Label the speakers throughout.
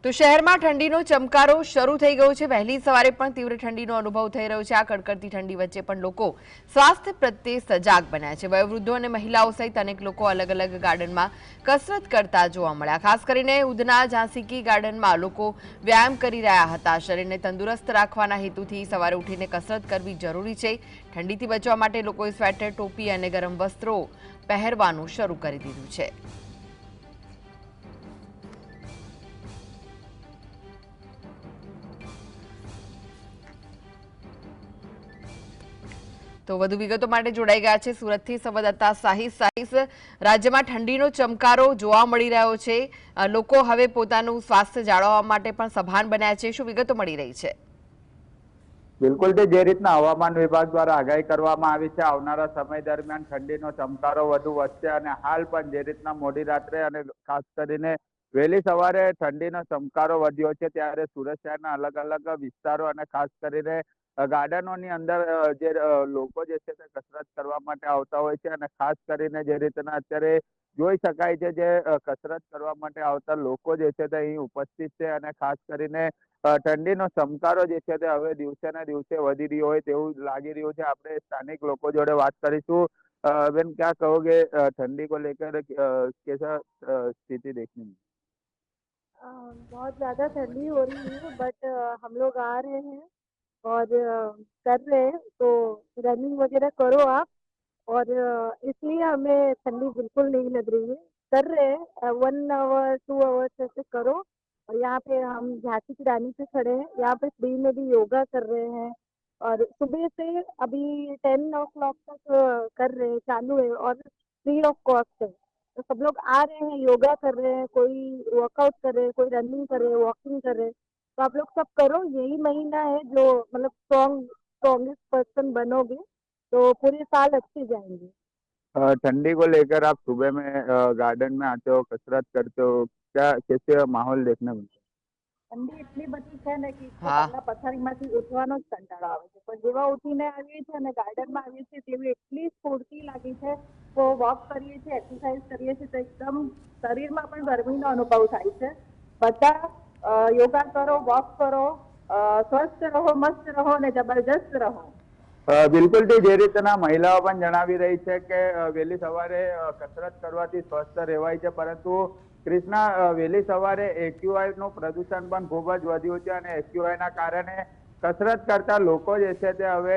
Speaker 1: તો શહેરમાં ઠંડીનો ચમકારો શરૂ થઈ ગયો છે। વહેલી સવારે પણ તીવ્ર ઠંડીનો અનુભવ થઈ રહ્યો છે। આ કડકડતી ઠંડી વચ્ચે પણ લોકો સ્વાસ્થ્ય પ્રત્યે સજાગ બન્યા છે। વયોવૃદ્ધો અને મહિલાઓ સહિત અનેક લોકો અલગ અલગ ગાર્ડનમાં કસરત કરતા જોવા મળ્યા। ખાસ કરીને ઉધના ઝાંસી ગાર્ડનમાં લોકો વ્યાયામ કરી રહ્યા હતા। શરીરને તંદુરસ્ત રાખવાના હેતુથી સવારે ઉઠીને કસરત કરવી જરૂરી છે। ઠંડીથી બચવા માટે લોકોએ સ્વેટર, ટોપી અને ગરમ વસ્ત્રો પહેરવાનું શરૂ કરી દીધું છે। તો વધુ વિગતો માટે જોડાઈ ગયા છે સુરતથી સંવાદદાતા સાહિસ। રાજ્યમાં ઠંડીનો ચમકારો જોવા મળી રહ્યો છે। લોકો હવે પોતાનું સ્વાસ્થ્ય જાળવવા માટે પણ સભાન બન્યા છે। શું વિગતો મળી રહી છે?
Speaker 2: બિલકુલ જે રીતના હવામાન વિભાગ દ્વારા આગાહી કરવામાં આવી છે, આવનારા સમય દરમિયાન ઠંડીનો ચમકારો વધુ વધશે અને હાલ પણ જે રીતના મોડી રાત્રે અને ખાસ કરીને વહેલી સવારે ઠંડીનો ચમકારો વધ્યો છે, ત્યારે સુરત શહેરના અલગ અલગ વિસ્તારો અને ખાસ કરીને ગાર્ડનોની અંદર જે લોકો જે છે તે કસરત કરવા માટે આવતા હોય છે અને ખાસ કરીને જે રીતના અત્યારે જોઈ શકાય છે, જે કસરત કરવા માટે આવતા લોકો જે છે તે અહીં ઉપસ્થિત છે અને ખાસ કરીને ઠંડીનો ચમકારો જે છે તે હવે દિવસે ને દિવસે વધી રહ્યો હોય તેવું લાગી રહ્યું છે। આપણે સ્થાનિક લોકો જોડે વાત કરીશું। બેન, क्या कहोगे ठंडी को लेकर कैसा स्थिति देखने में?
Speaker 3: बहुत ज़्यादा ठंडी हो रही है, बट हम लोग आ रहे हैं और कर रहे हैं, तो रनिंग वगैरह करो आप। और इसलिए हमें ठंडी बिल्कुल नहीं लग रही है। कर रहे हैं 1 आवर 2 आवर्स ऐसे करो। और यहाँ पे हम झांसी की रानी पे खड़े हैं, यहाँ पे फ्री में भी योगा कर रहे हैं। और सुबह से अभी 10 ओ क्लॉक तक कर रहे हैं, चालू है और फ्री ऑफ कॉस्ट है। तो सब लोग आ रहे हैं, योगा कर रहे हैं, कोई वर्कआउट कर रहे हैं, कोई रनिंग कर रहे हैं, वॉकिंग कर रहे हैं। तो आप लोग सब करो, यही महीना है जो मतलब स्ट्रॉन्गेस्ट पर्सन बनोगे तो पूरे साल अच्छे जाएंगे।
Speaker 2: ठंडी को लेकर आप सुबह में गार्डन में आते हो, कसरत करते हो, क्या कैसे माहौल देखने मिलता है?
Speaker 3: ઠંડી એટલી બધી છે ને કે
Speaker 1: હા,
Speaker 3: પહેલા પથારીમાંથી ઉઠવાનો જ કંટાળો આવે છે, પણ જેવા ઉઠીને આવીએ છીએ અને ગાર્ડનમાં આવીએ છીએ તેવી એટલી સ્ફૂર્તિ લાગી છે। તો વોક કરીએ છીએ, એક્સરસાઇઝ કરીએ છીએ તો એકદમ શરીરમાં પણ ગરમીનો અનુભવ થાય છે। બધા યોગા કરો, વોક કરો, સ્વસ્થ રહો, મસ્ત રહો અને જબરજસ્ત રહો।
Speaker 2: બિલકુલ જે રીતના મહિલાઓ પણ જણાવી રહી છે કે વહેલી સવારે કસરત કરવાથી સ્વસ્થ રહેવાય છે, પરંતુ ક્રિષ્ના, વહેલી સવારે એક્યુઆઈ નું પ્રદૂષણ પણ ખૂબ જ વધ્યું છે અને એક્યુઆઈ ના કારણે કસરત કરતા લોકો જે છે તે હવે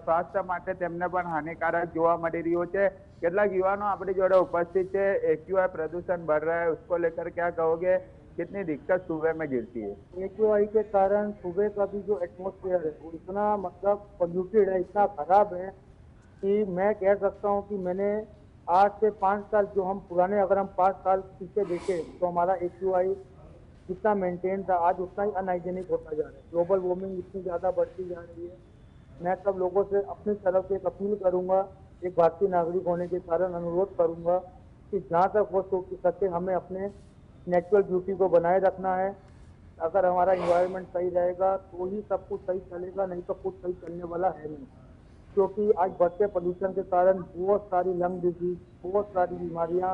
Speaker 2: સ્વાસ્થ્ય માટે તેમને પણ હાનિકારક જોવા મળી રહ્યું છે। કેટલાક યુવાનો આપણી જોડે ઉપસ્થિત છે। एक्यूआई प्रदूषण बढ़ रहा है, उसको लेकर क्या कहोगे? कितनी दिक्कत सुबह में गिरती है?
Speaker 4: एक्यूआई के कारण सुबह का भी जो एटमॉस्फेयर है वो इतना मतलब पोल्यूटेड है, इतना खराब है कि मैं कह सकता हूँ कि मैंने आज से 5 साल जो हम पुराने, अगर हम 5 साल पीछे देखें तो हमारा एक्यूआई जितना मेंटेन था आज उतना ही अनहाइजेनिक होता जा रहा है। ग्लोबल वार्मिंग इतनी ज़्यादा बढ़ती जा रही है। मैं सब लोगों से अपनी तरफ से एक अपील करूंगा, एक भारतीय नागरिक होने के कारण अनुरोध करूंगा कि जहाँ तक हो सके हमें अपने नेचुरल ब्यूटी को बनाए रखना है। अगर हमारा इन्वायरमेंट सही रहेगा तो ही सब कुछ सही चलेगा, नहीं तो कुछ सही चलने वाला है नहीं। क्योंकि आज बढ़ते पोल्यूशन के कारण बहुत सारी लंग डिजीज, बहुत सारी बीमारियां,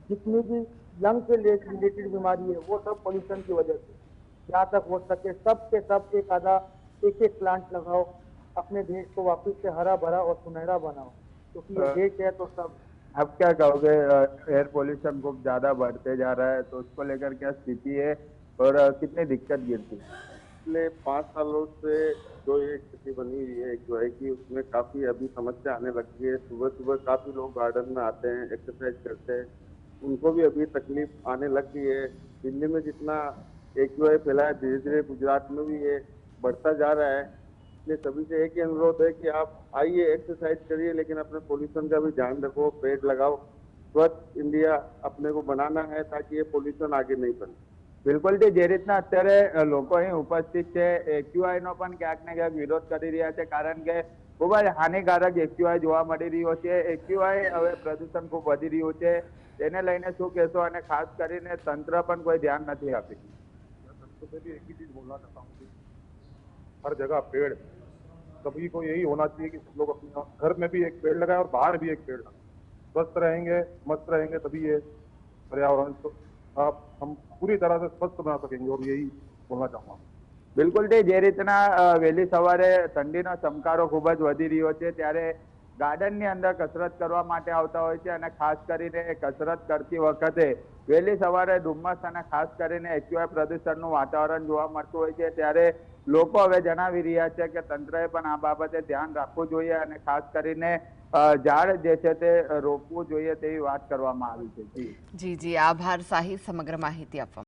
Speaker 4: जितनी भी लंग से रिलेटेड बीमारी है वो सब पोल्यूशन की वजह से। जहाँ तक हो सके सब के सब एक एक प्लांट लगाओ, अपने देश को वापस से हरा भरा और सुनहरा बनाओ, क्योंकि ये देश है तो सब।
Speaker 2: आप क्या कहोगे? एयर पोल्यूशन खूब ज्यादा बढ़ते जा रहा है, तो उसको लेकर क्या स्थिति है और कितनी दिक्कत गिरती है?
Speaker 5: पिछले 5 सालों से जो ये स्थिति बनी हुई है जो है कि उसमें काफी अभी समस्या आने लगी है। सुबह सुबह काफी लोग गार्डन में आते हैं, एक्सरसाइज करते हैं, उनको भी अभी तकलीफ आने लग गई है। दिल्ली में जितना एक्यूआई फैला है, धीरे धीरे गुजरात में भी ये बढ़ता जा रहा है। इसलिए सभी से एक ही अनुरोध है कि आप आइए, एक्सरसाइज करिए, लेकिन अपने पोल्यूशन का भी ध्यान रखो, पेड़ लगाओ। स्वच्छ इंडिया अपने को बनाना है ताकि ये पोल्यूशन आगे नहीं फैले।
Speaker 2: બિલકુલ જે રીતના અત્યારે લોકો અહીં ઉપસ્થિત છે, એક્યુઆઈ નો પણ ક્યાંક ને ક્યાંક વિરોધ કરી રહ્યા છે, કારણ કે ખૂબ જ હાનિકારક એક્યુઆઈ જોવા મળી રહ્યો છે। એક્યુઆઈ હવે પ્રદૂષણ ખૂબ વધી રહ્યું છે, તેને લઈને શું કહેશો? અને ખાસ કરીને તંત્ર પણ કોઈ ध्यान નથી આપી।
Speaker 6: तंत्र से भी एक ही चीज बोलना चाहता हूँ कि हर जगह पेड़, सभी को यही होना चाहिए कि सब लोग अपने घर में भी एक पेड़ लगाए और बाहर भी एक पेड़ लगाए। स्वस्थ रहेंगे, मस्त रहेंगे, तभी ये पर्यावरण हम पूरी तरह से स्वस्थ बना सकेंगे और यही बोलना चाहूँगा।
Speaker 2: બિલકુલ તે જે રીતના વહેલી સવારે ઠંડીનો ચમકારો ખૂબ જ વધી રહ્યો છે ત્યારે ગાર્ડનની અંદર કસરત કરવા માટે આવતા હોય છે અને ખાસ કરીને કસરત કરતી વખતે વહેલી સવારે ધુમ્મસ અને ખાસ કરીને એક્યુઆઈ પ્રદૂષણનું વાતાવરણ જોવા મળતું હોય છે ત્યારે લોકો હવે જણાવી રહ્યા છે કે તંત્રએ પણ આ બાબતે ધ્યાન રાખવું જોઈએ અને ખાસ કરીને ઝાડ જે છે તે રોપવું જોઈએ તેવી વાત કરવામાં આવી છે.
Speaker 1: જી જી, આભાર સાહિલ સમગ્ર માહિતી આપવા